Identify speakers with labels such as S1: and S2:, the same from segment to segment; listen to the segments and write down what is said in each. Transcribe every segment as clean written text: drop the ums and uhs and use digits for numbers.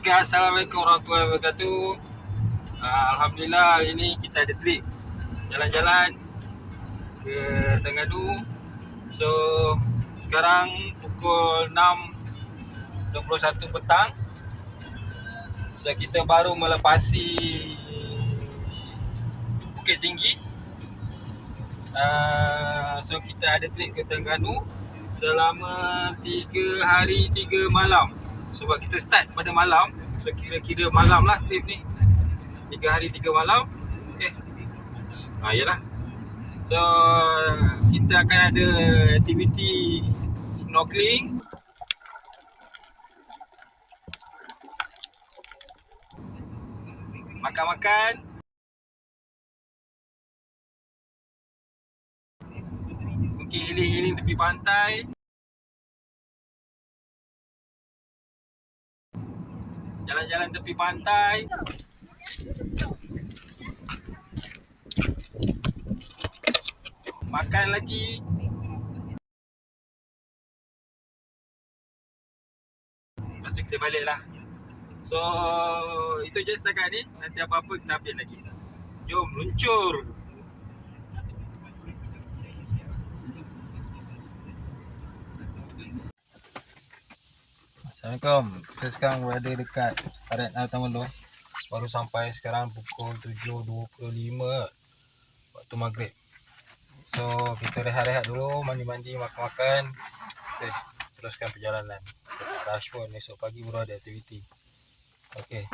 S1: Okey, Assalamualaikum warahmatullahi wabarakatuh. Alhamdulillah hari ni kita ada trip jalan-jalan ke Terengganu. So sekarang pukul 6.21 petang. So kita baru melepasi Bukit Tinggi. So kita ada trip ke Terengganu selama 3 hari 3 malam. Sebab kita start pada malam. So kira-kira malam lah trip ni. 3 hari 3 malam. Yalah. So kita akan ada aktiviti snorkeling, makan-makan, mungkin healing-healing tepi pantai, jalan-jalan tepi pantai, makan lagi. Lepas tu kita balik lah. So itu je setakat ni. Nanti apa-apa kita update lagi. Jom luncur. Assalamualaikum. Kita sekarang berada dekat Parit Tamelong. Baru sampai sekarang pukul 7.25 waktu maghrib. So kita rehat-rehat dulu, mandi-mandi, makan-makan. Kita teruskan perjalanan. Rush pun esok pagi baru ada aktiviti. Okey.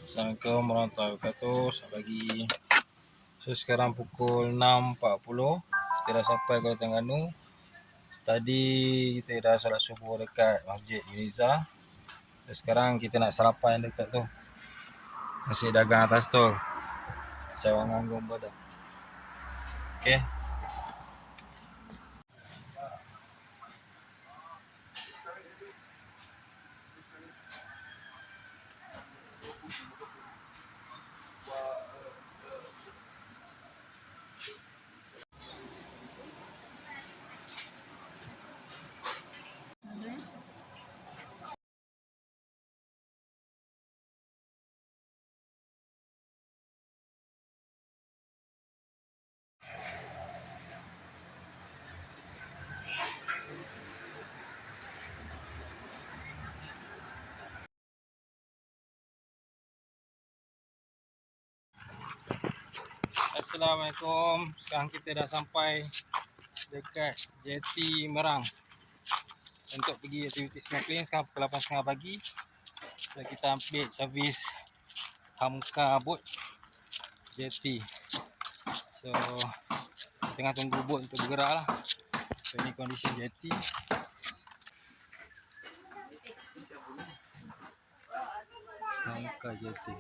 S1: Assalamualaikum warahmatullahi wabarakatuh. Selamat pagi. So sekarang pukul 6.40. Kita dah sampai ke Terengganu. Tadi kita dah solat subuh dekat Masjid Uniza. So sekarang kita nak sarapan dekat tu, nasi dagang atas tol, Cawangan Gombada. Okey. Assalamualaikum. Sekarang kita dah sampai dekat Jeti Merang untuk pergi aktiviti snorkeling. Sekarang pukul 8.30 pagi. So kita ambil servis Hamka boat Jeti. So tengah tunggu boat untuk bergerak lah. So ini kondisi Jeti. Hamka Jeti.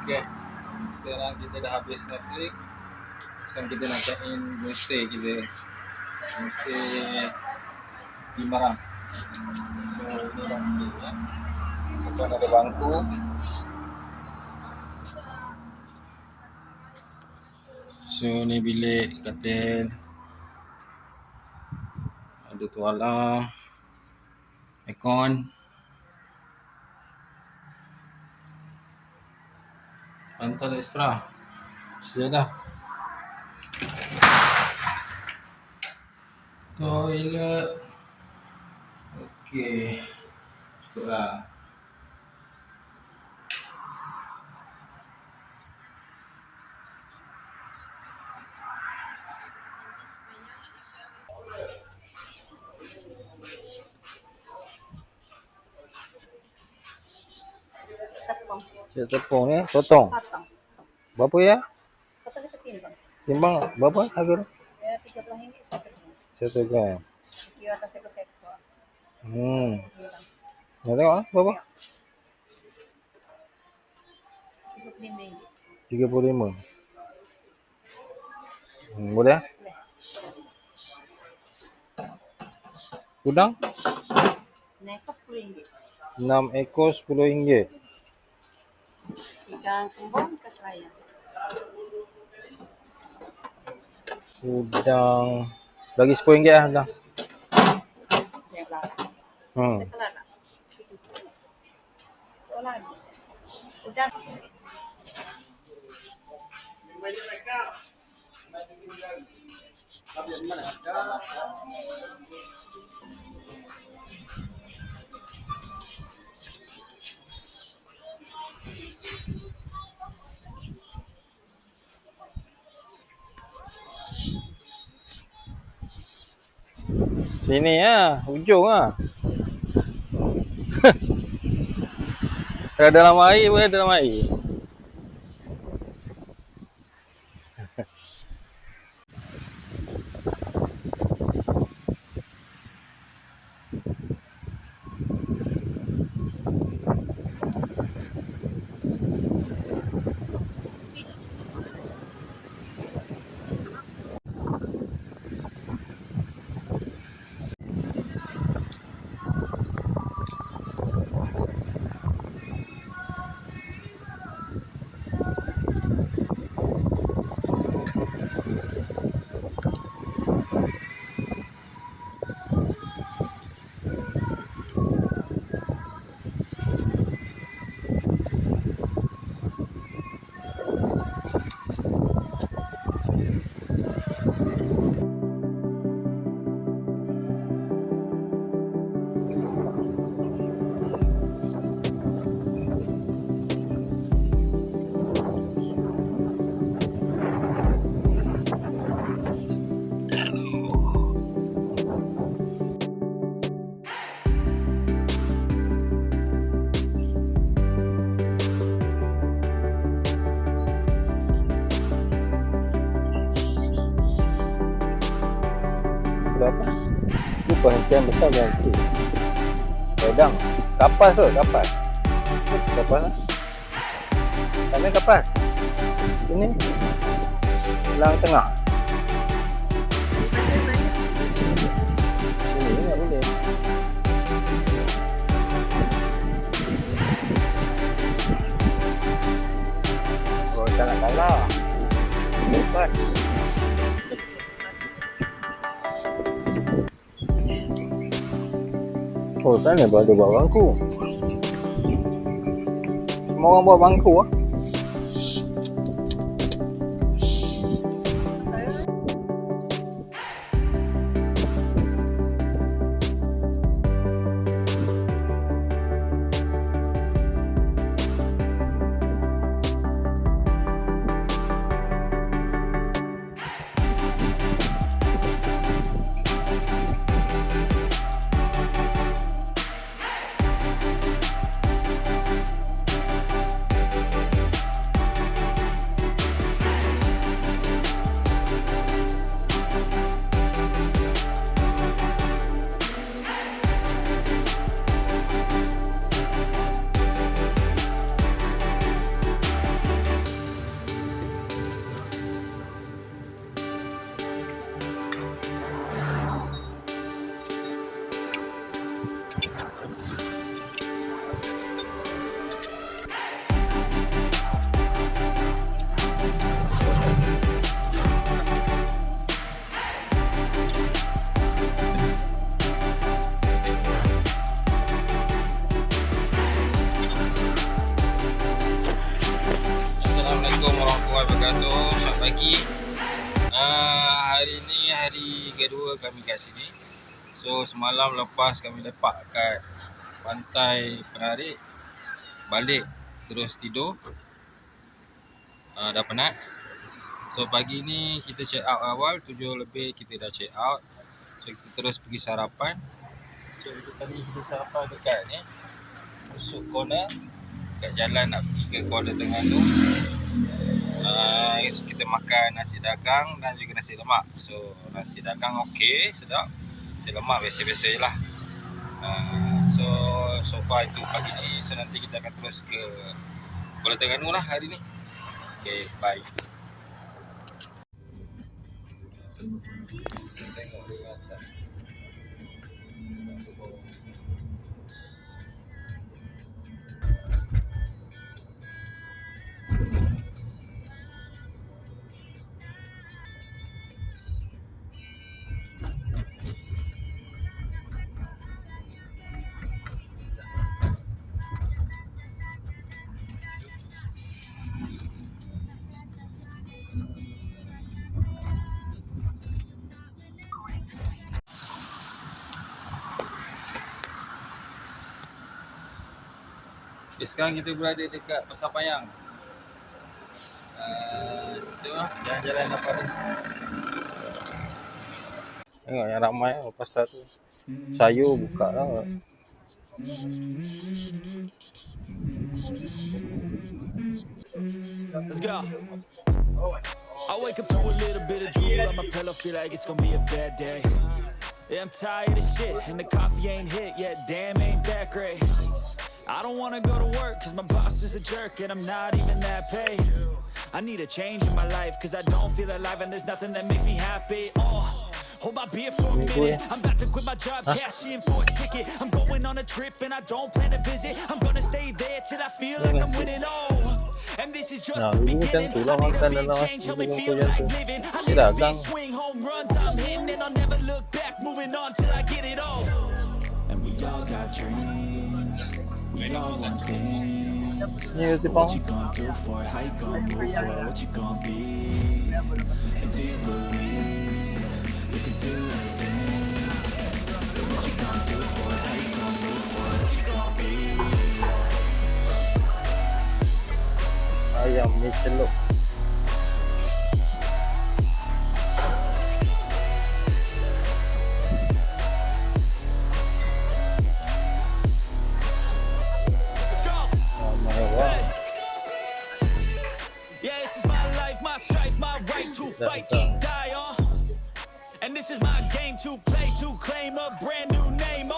S1: Okay, sekarang kita dah habis Netflix. Sekarang kita nak check in homestay kita. Homestay di Marang. So ini dah bilik ya. Depan ada bangku. So ni bilik, katil, ada tuala, aircon, bantal ekstra, sejadah, toilet. Okey, cukuplah. Cik tepung ni potong.
S2: Potong.
S1: Berapa ya?
S2: Potong kita timbang.
S1: Timbang berapa harga tu?
S2: Ya, RM30 satu gram.
S1: 1 gram.
S2: Kira atas ekor.
S1: Hmm.
S2: Timbang.
S1: Nak tengok berapa?
S2: RM35.
S1: 35. Boleh?
S2: Boleh.
S1: Udang?
S2: Nekos RM10.
S1: 6 ekor RM10.
S2: Ikan kembung ke Seraya.
S1: Udang bagi RM10 lah udang.
S2: Yang belakang.
S1: Hmm.
S2: Kelana. Kelana. Udah.
S1: Sini ya, ujung ah. Ada dalam air pun ada dalam air. Berapa? Itu perhentian besar dan kecil. Pedang. Kapas tu, kapas. Kapas lah. Sana kapas. Ini. Selang tengah. Sini tak boleh. Oh, tak nak kalah. Lepas. Oh, sana ada bawa bangku. Semua orang bawa bangku ah. warahmatullahi wabarakatuh. Selamat pagi. Hari ni hari kedua kami kat sini. So semalam lepas kami lepak kat pantai Penarik, balik terus tidur. Dah penat. So pagi ni kita check out awal 7 lebih kita dah check out. So kita terus pergi sarapan. So kita sarapan dekat ni Usuk Corner, kat jalan nak pergi ke Kuala Terengganu. Kita makan nasi dagang dan juga nasi lemak. So nasi dagang okey, sedap. Nasi lemak biasa-biasa je lah. So far itu pagi ni. So nanti kita akan terus ke Kuala Terengganu lah hari ni. Okay, bye. Tengok dia atas. Okay, sekarang kita berada dekat Pasar Payang. Tengok lah, jalan-jalan apa ni. Tengok yang ramai pasar tu. Sayur buka lah.
S3: Let's go. I wake up to a little bit of drool on my pillow, feel like it's gonna be a bad day. Yeah, I'm tired of shit, and the coffee ain't hit yet, damn, ain't that great. I don't wanna go to work, cause my boss is a jerk, and I'm not even that paid. I need a change in my life, cause I don't feel alive, and there's nothing that makes me happy. Hold my beer for a minute. I'm about to quit my job, cash in for a ticket. I'm going on a trip and I don't plan to visit. I'm gonna stay there till I feel like I'm winning. And this is just the beginning. I need a big change, help me feel like living. I need a big swing, home runs I'm hitting, and I'll never look back, moving on till I get it all. And we all got dreams, we all want things. What you gonna do for it? How you gonna move for it? What you gonna be? And do you believe you can do anything? What you gonna do for it? How you gonna move for it? What you gonna be?
S1: Ayam ni celup.
S3: Yeah, this is my life, my strife, my right to fight, to die on. And this is my game to play, to claim a brand new name,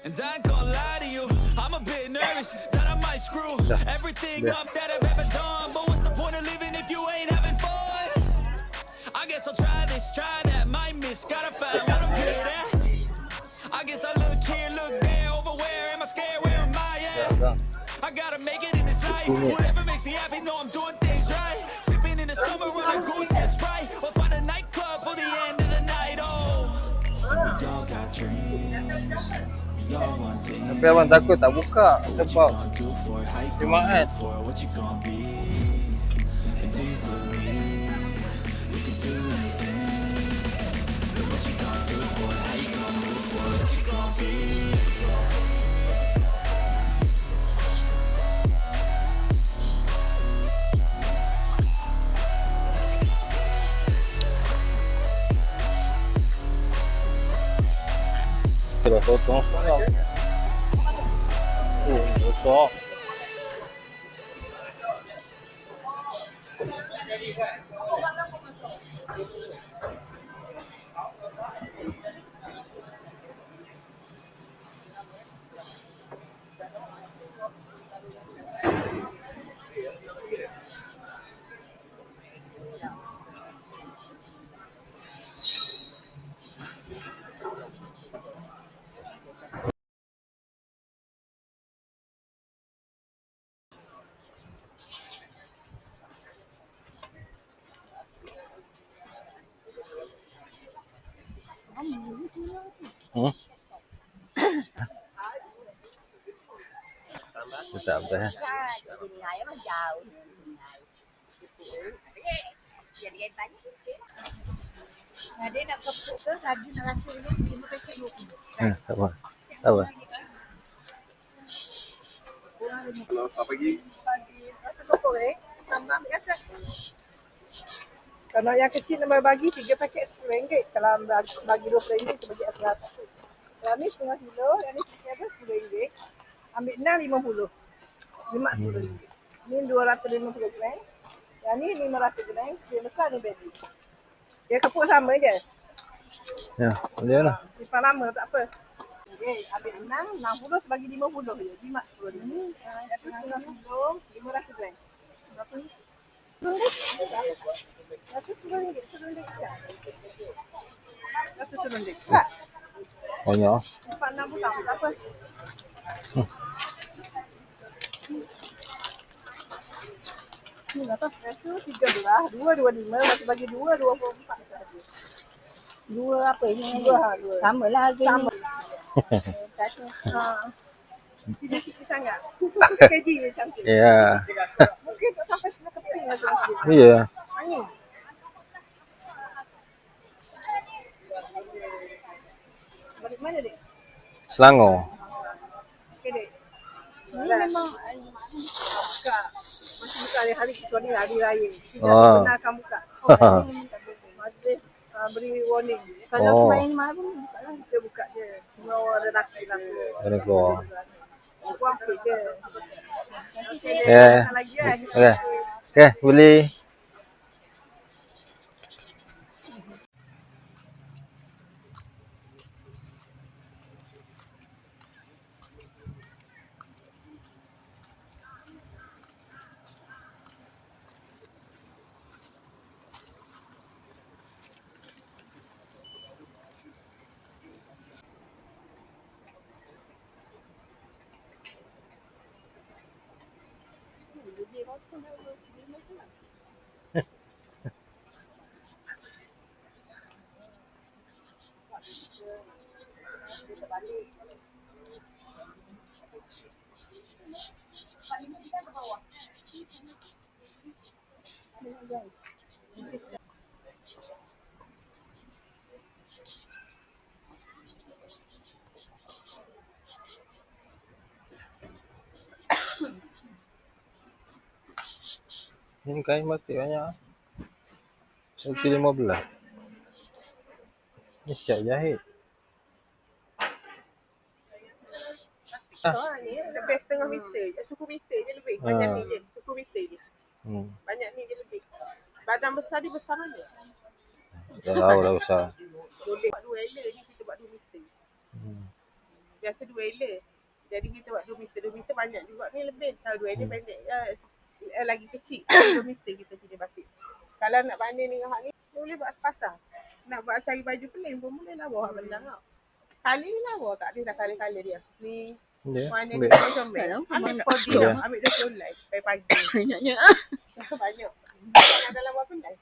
S3: And I ain't gonna lie to you, I'm a bit nervous that I might screw everything up that I've ever done. But what's the point of living if you ain't having fun? I guess I'll try this, try that, might miss, gotta find what I'm good at. I guess I look here, look there, over where am I scared, where am I at? I gotta make it in this life, whatever makes me happy, know I'm doing things right. Sipping in the summer on a goose that's right, or find a nightclub for the end of the night, We all got dreams, we all want things.
S1: Tapi abang takut tak buka sebab Jumaat.
S3: What you gonna be? And do you believe you can do anything? And what you gonna do for it? How you gonna move for it? What you gonna be?
S1: Dah potong sekarang. Besar. Tak apa.
S2: Ngày á, nó giàu. Dia nak kepuk ke, tadi nak rasa dia 5 paket 20.
S1: Tak apa. Tak apa.
S4: Halo, selamat pagi.
S5: Rasa kepuk tambah ambil rasa. Kalau yang kecil nombor bagi 3 paket RM10. Kalau bagi RM20 tu bagi RM100. Yang ni setengah kilo, yang ni ada RM10. Ambil 6 RM50. 5 RM10. Ni 250 gram. Yang ni 500 gram. Dia besar ni baby. Dia kepuk sama je.
S1: Ya, boleh lah.
S5: Simpan lama tak apa. Okey, ambil 6, 60 bagi 50 je. 5 RM10. Ni yang tu setengah kilo, 500 gram. Berapa ni? RM10. Rasa RM10. Rasa RM10. Tak.
S1: Banyak.
S5: Simpan 6 butang tak apa. Ni berapa? Itu 13, 225, masih bagi 2, 24 sahaja. 2 apa ini? 2.
S2: Sama lah harga
S5: Sama.
S2: ni.
S5: Sini sikit sangat. 1 kg je cantik.
S1: Ya.
S5: Mungkin tak sampai setengah keping lah tu.
S1: Ya.
S5: Angin. Balik mana dek?
S1: Selangor.
S5: Okey dek.
S2: Ni memang
S5: Buka. Masih buka hari-hari kecuali hari raya. Tidak
S1: Oh.
S5: pernah akan buka. Masih beri warning.
S2: kalau
S1: Oh.
S2: semain mahal pun buka lah.
S5: Kita buka je. Semua orang lelaki lah.
S1: Ada keluar.
S5: Buang okey je.
S1: Ya.
S5: Makan lagi kan.
S1: Okey. Okey, boleh. Ini kain batik banyak. 115. Ni siap jahit.
S5: Ni lebih setengah meter. Suku meter je lebih. Banyak ni je. Suku meter je. Banyak ni je lebih. Badan besar dia besar mana?
S1: Tak tahu dah besar.
S5: Boleh buat 2 ela ni kita buat 2 meter. Biasa 2 ela. Jadi kita buat 2 meter. 2 meter banyak juga ni lebih. Kalau 2 ela pendek lagi kecil. 2 meter kita punya batik. Kalau nak banding dengan hak ni, boleh buat pasar. Nak buat cari baju plain pun boleh lah bawa belang tau. Kali ni lah bawa tak ada dah kali-kali dia. Ni
S1: Dia.
S5: mana
S1: Ambil.
S5: ni comel. Ambil podium.
S1: Ya.
S5: Ambil 20 online. Pagi-pagi.
S2: Banyaknya.
S5: Banyak. Nak dalam berapa online?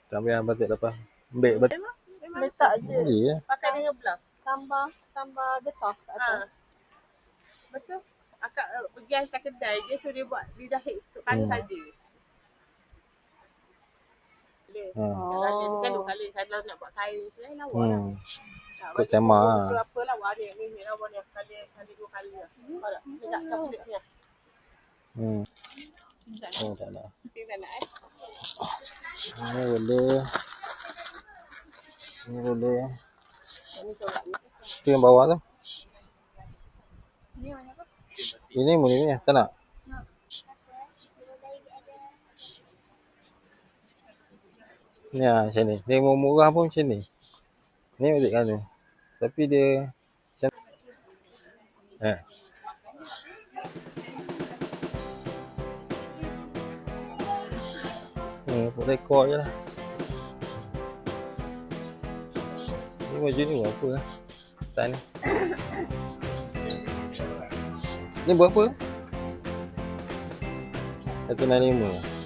S1: Sampai yang batik lepas. Ambil batik.
S5: Memang
S2: Letak je.
S1: Ya.
S5: pakai dengan belang.
S2: Tambah getah kat atas.
S5: Betul. Akak pergi hantar kedai dia so dia buat dia jahit untuk kali saja. Boleh. Kali ni kan 2 kali kalau nak buat kain tu lawa lah.
S1: Kau camar.
S5: Berapa lawa ni lawa ni kali 2 kali lah. Nampak tak? Ni tak coklat ni.
S1: Oh, tak nak.
S5: Ni tak nak
S1: Ini boleh. Ini boleh.
S5: Ni coklat ni.
S1: Tu yang bawah tu.
S2: Ni banyak apa?
S1: Ini murni ni. Tak nak? Ni macam ni. Dia murah pun macam ni. Ni batik kan tu. Tapi dia macam buat rekod je lah. Ni baju ni buat apa lah. Tak ni. Ni buat apa? 195.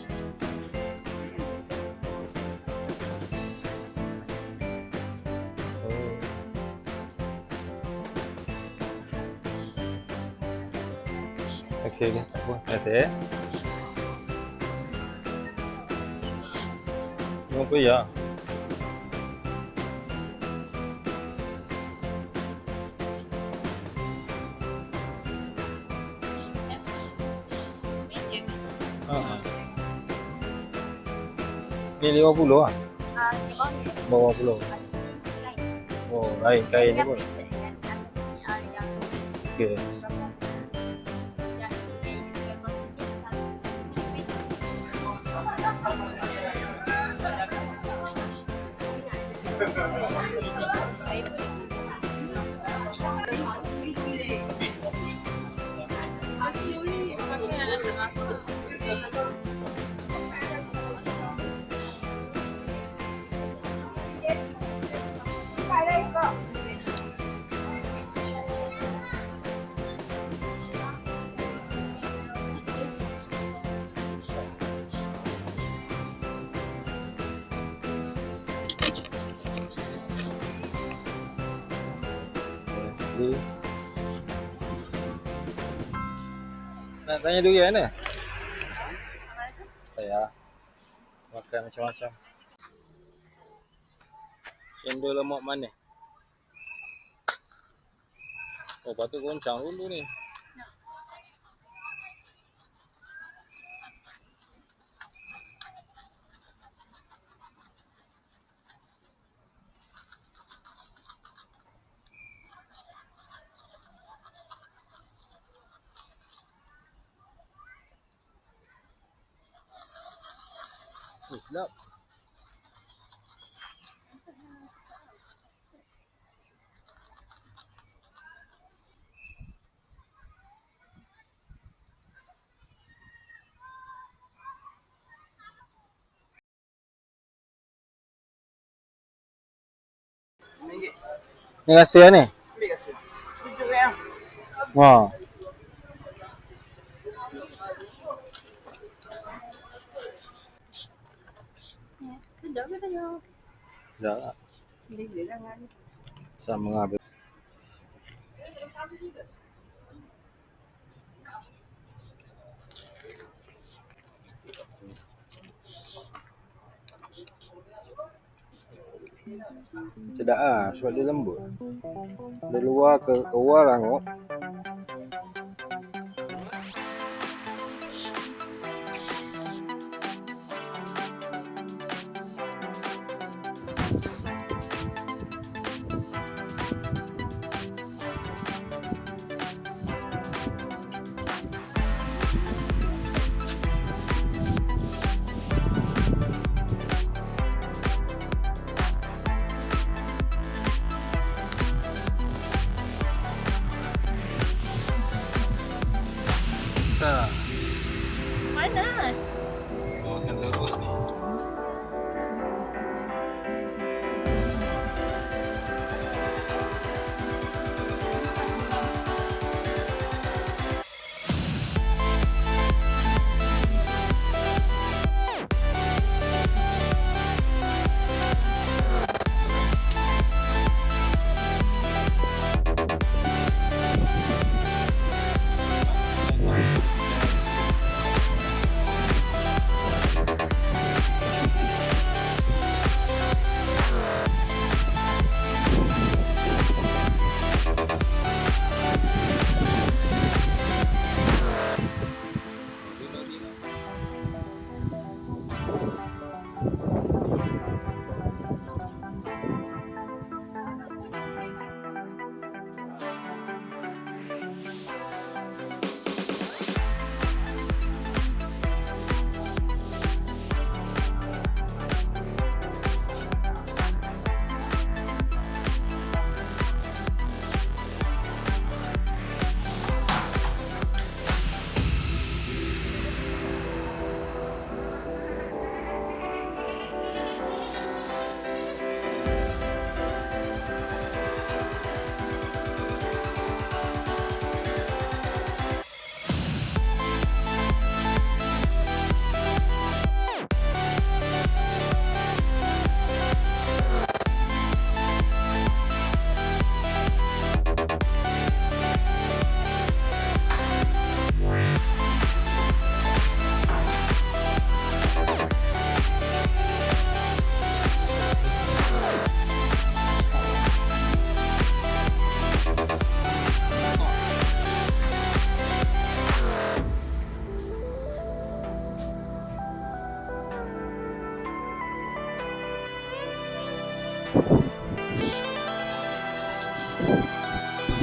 S1: Okey, tak apa. Terima kasih. 50 ya. Ha. Ni 50 ah. Bawah puluh. Oh, lain kain ni pun. Okey. Jadi, nak tanya durian ni? Ya. Makan macam-macam. Cendol lemak manis. Oh, patut goncang dulu ni. Sedap. Ni rasa ni? Wah.
S2: Sedap ke tanya?
S1: Dah lah. Sama habis. Sedap ah, sebab dia lembut. Dari luar ke luar rangup.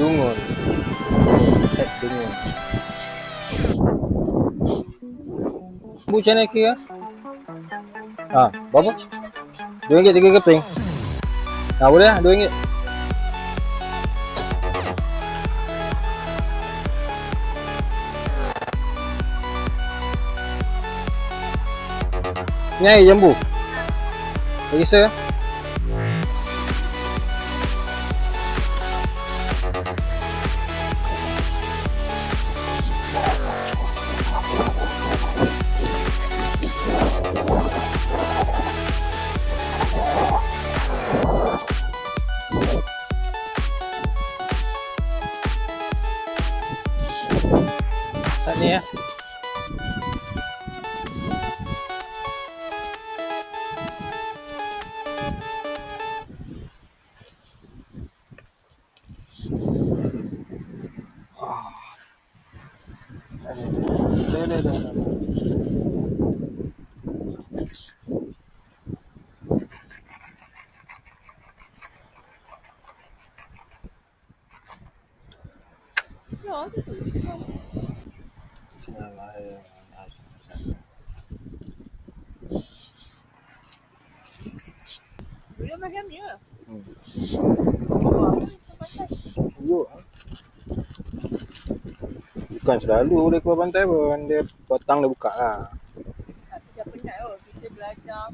S1: Dungun. Set dungun. Bu macam mana kira? Berapa? RM2 3 keping. Boleh lah RM2. Ni air jambu. Bagi saya. Tak ni ya.
S5: Dia macam ni lah.
S1: Bukan selalu dia keluar pantai pun. Dia petang dia buka lah.
S5: Tak dah penat kot. Kita belajar.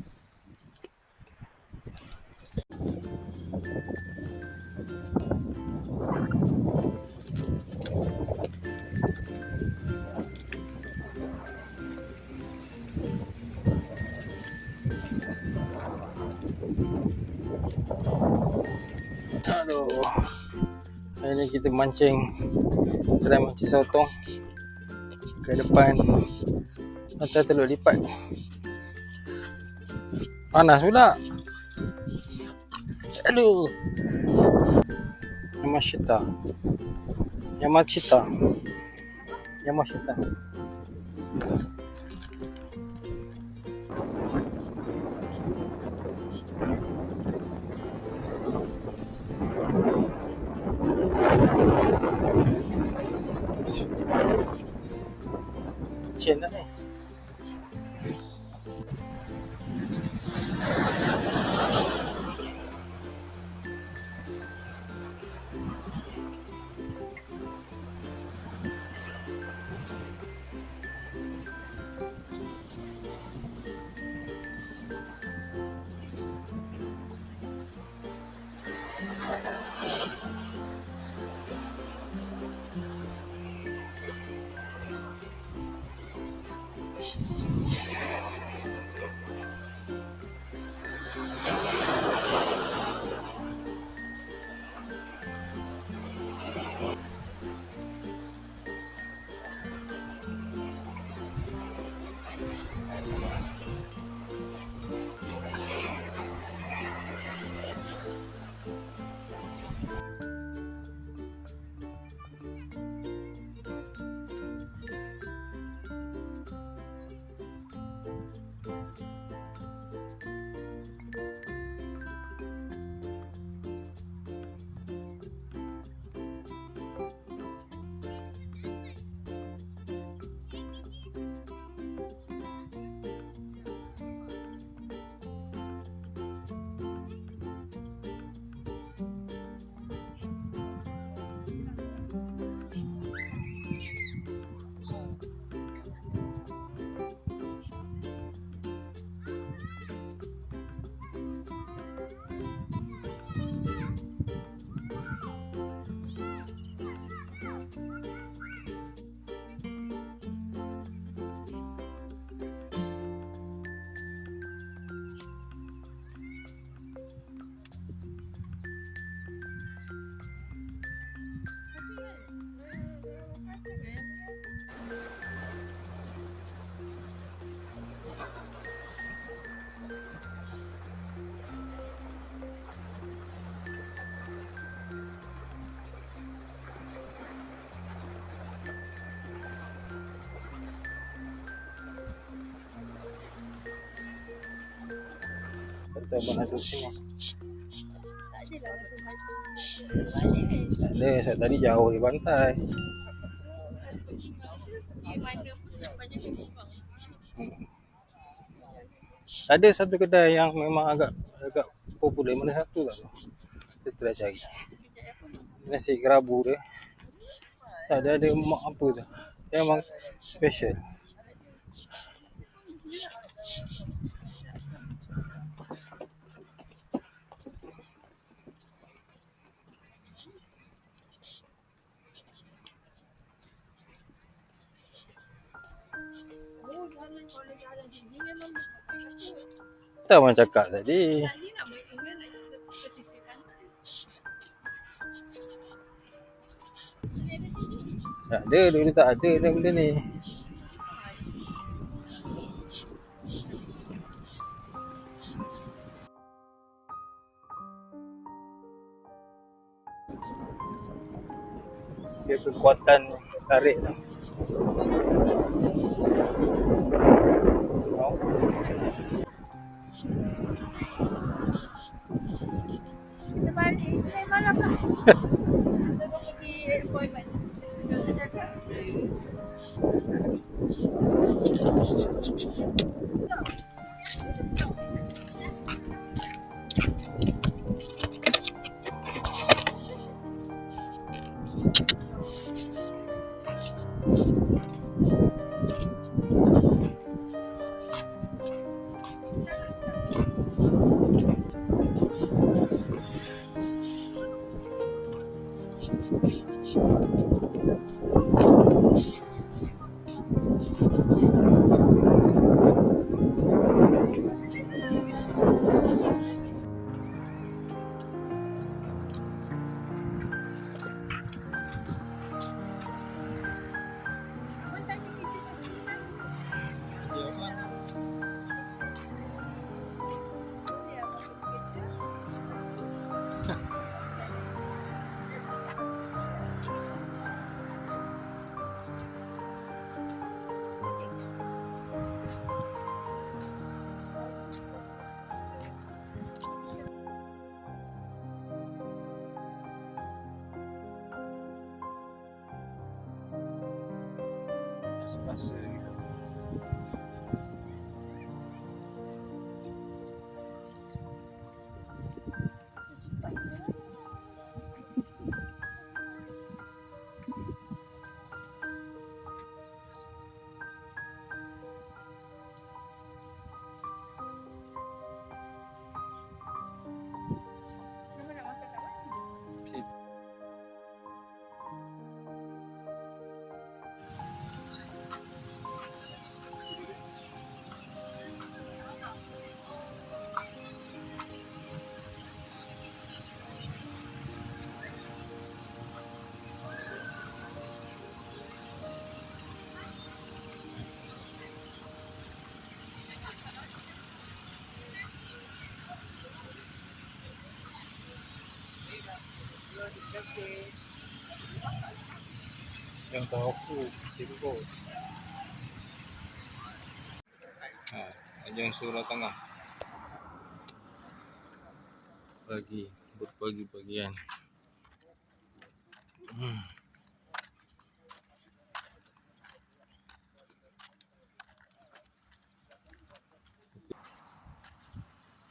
S1: Aduh. Hari ni kita mancing. Try mancing sotong. Ke depan. Mata telur lipat. Panas pula. Aduh. Yamashita. Yamashita. Yamashita. Cien dah ni. Kita buat aduk sini.
S5: Tak ada
S1: Tak ada, saya tadi jauh di pantai. Ada satu kedai yang memang agak popular. Mana satu tak tu? Kita try cari. Nasi kerabu dia. Tak ada mak apa tu. Dia memang special. Tak orang cakap tadi. Tak ada, dulu tak ada dah benda ni. Dia kekuatan tarik tu.
S2: Kita balik. Saya malam lah. Kita pergi appointment.
S1: Rasa gitu. Yang tahu aku, tipu. Ajang surau tengah. Pagi-pagian.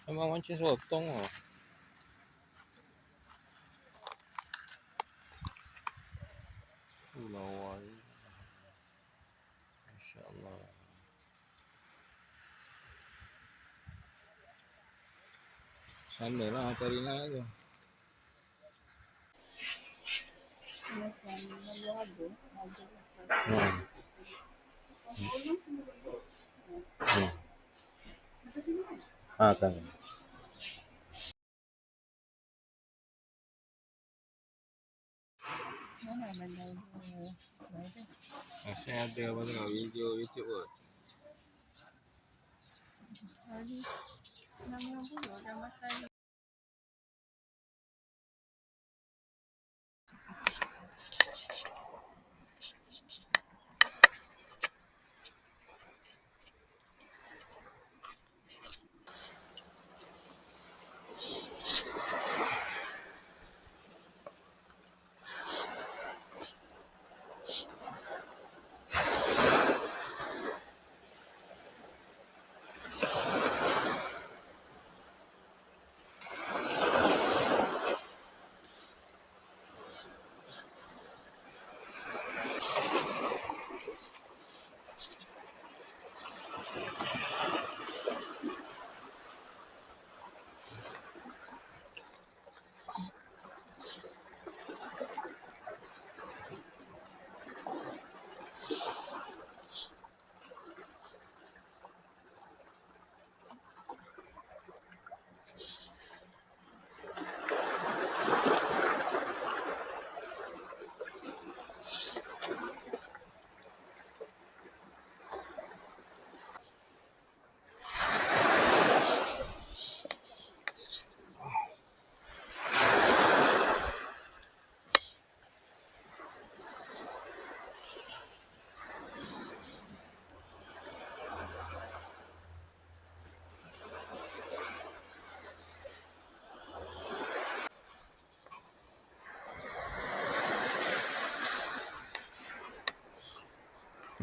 S1: Memang macam sotong oh. Lawal. Masya-Allah. Sana lah Tarina tu. Kan.
S2: Mana benda tu?
S1: Masih ada apa tengok video YouTube kot.
S2: Hari 60 dah makan.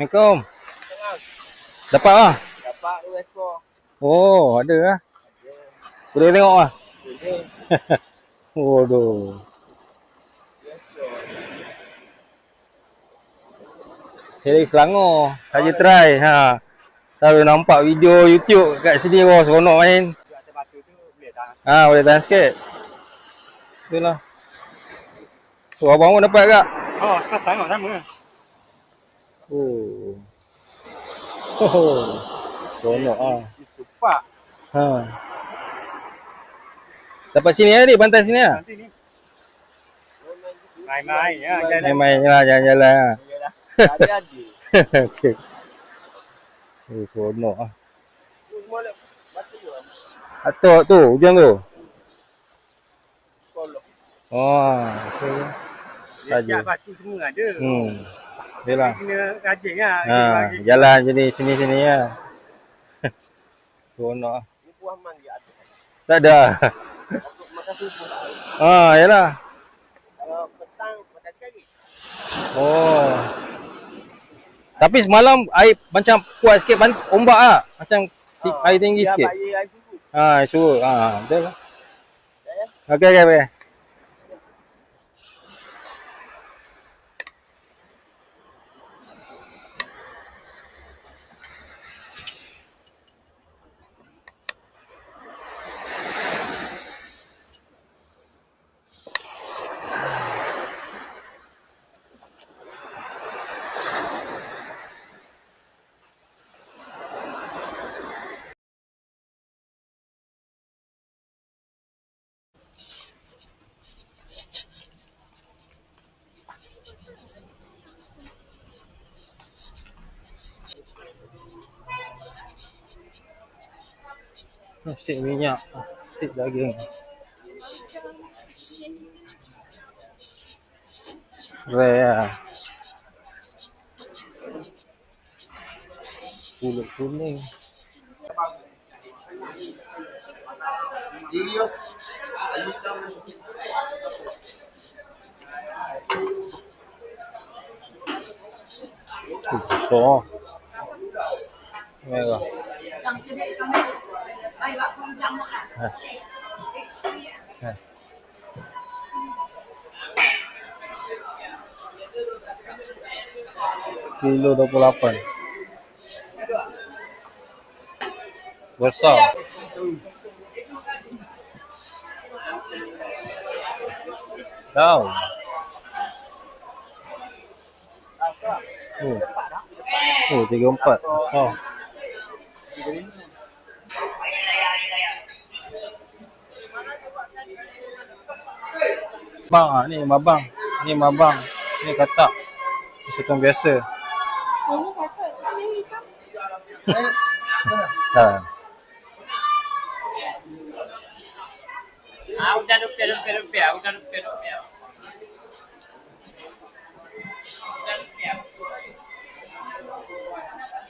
S1: Assalamualaikum. Dapat lah.
S4: Dapat 2 ekor.
S1: Oh, ada lah. Boleh tengok lah. Waduh. Saya dari Selangor. Saja try. Ha. Kalau nampak video YouTube kat sini, wah seronok main.
S4: Atas batu tu boleh tahan.
S1: Ha, boleh tahan sikit. Itulah. Tu abang pun dapat kak?
S4: Oh, tengok sama.
S1: Oh. Oh. Seronok ah.
S4: Cepat.
S1: Ha. Dapat sini lah, pantai sini lah.
S4: Nanti ni. Main-main ya, jalan.
S1: Main-main je lah, jalan-jalan lah.
S4: Ada-ada.
S1: Okey. Oh, seronok ah. Atok tu, hujung tu. Oh, okey. Saja.
S4: Batu semua ada.
S1: Yalah.
S4: Kena rajin lah.
S1: Ha, jalan jadi sini-sini lah. Seronok ah.
S4: Ni buah mangga ada.
S1: Tak ada.
S4: Makan subuh.
S1: Ah, yalah.
S4: Kalau petang makan kari.
S1: Oh. Tapi semalam air macam kuat sikit ombak ah. Macam air tinggi sikit.
S4: Air subuh.
S1: Ha, suruh. Ha, betul lah.
S4: Ya.
S1: Okey, okey. Stik minyak, stik daging. Rare. Pulut kuning. Besar. Merah. Kilo 28. Besar. Tahu. Oh, 34. Besar. Bang, ni mabang. Ni mabang. Ni katak. Sotong biasa.
S2: Ini kakak. Ini hitam.
S1: Ha.
S4: Udah rupiah. Udah rupiah.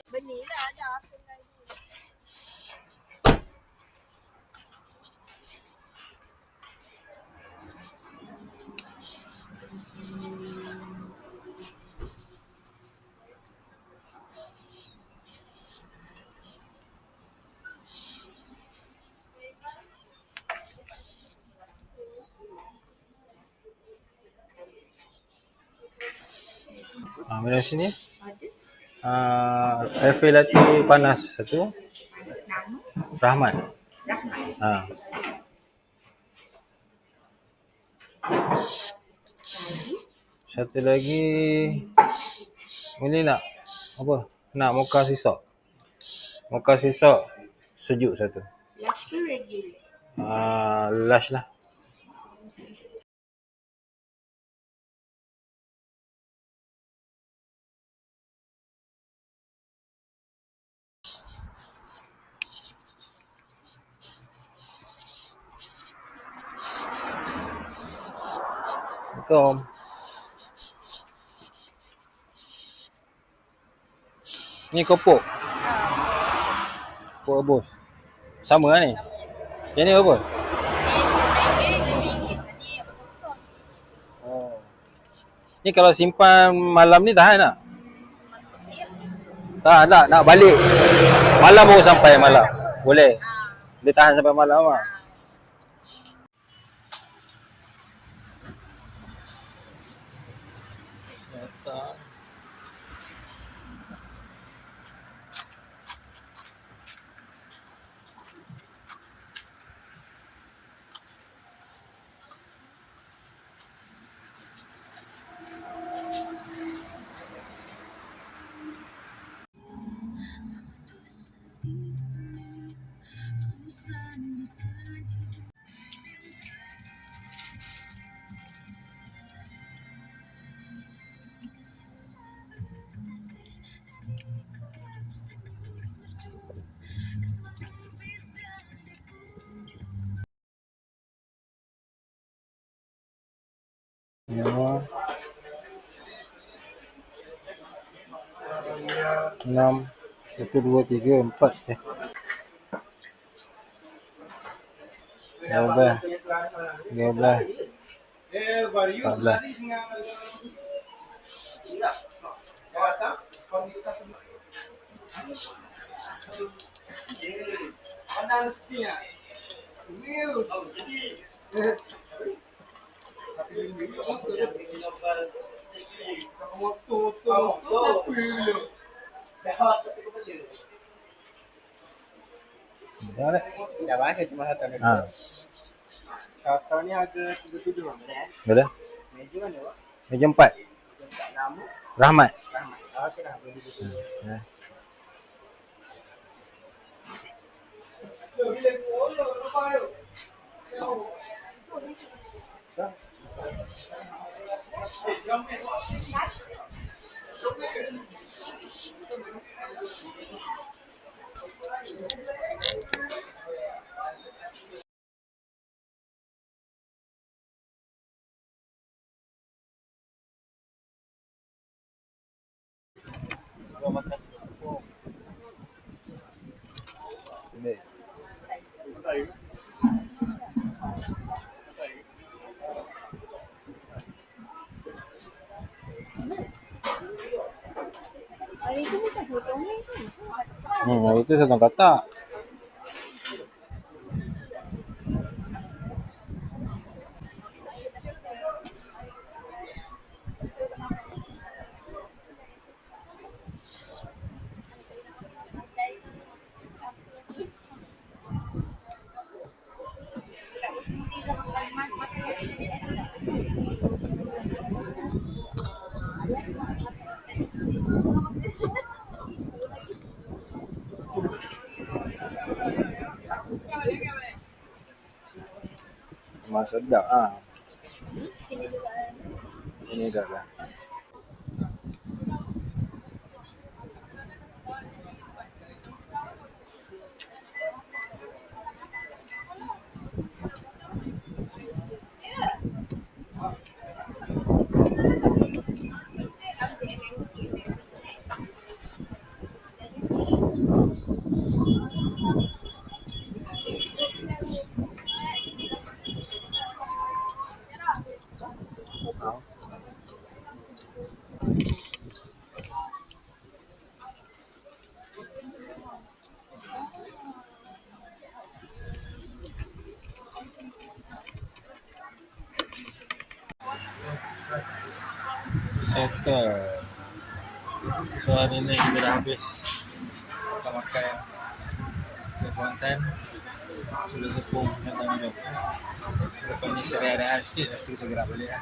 S2: Benih lah ada apa lagi.
S1: Minum sini. Cafe latte panas satu. Rahmat. Ha. Satu lagi. Ini nak apa? Nak mocha sisok. Mocha sisok sejuk satu.
S2: Lush ke regular?
S1: Lush lah. Assalamualaikum. Ni kopok. Kopok rebus. Sama lah ni. Yang ni apa? Oh. Ni kalau simpan malam ni tahan tak? Tak, nak balik. Malam baru sampai malam. Boleh. Dia tahan sampai malam lah. Datang. Ya. 6 1 2 3 4 12 14 Dah dah.
S4: Dah bahasa cuma satu lagi.
S1: Ha.
S4: Satu ni harga 37 kan?
S1: Boleh.
S4: Meja mana Pak?
S1: Meja 4.
S4: Nama?
S1: Rahmat.
S4: Rahmat. Okey dah boleh dulu.
S1: Ya. Boleh.
S2: Hari tu bukan potong ni kan?
S1: Hari tu satu katak. Memang sedap ah. Ini dah lah. Settle. So hari ni kita dah habis makan ke Kuantan. Sudah tepung datang jom. Lepas ni kita rehat sikit, lepas tu kita gerak balik lah.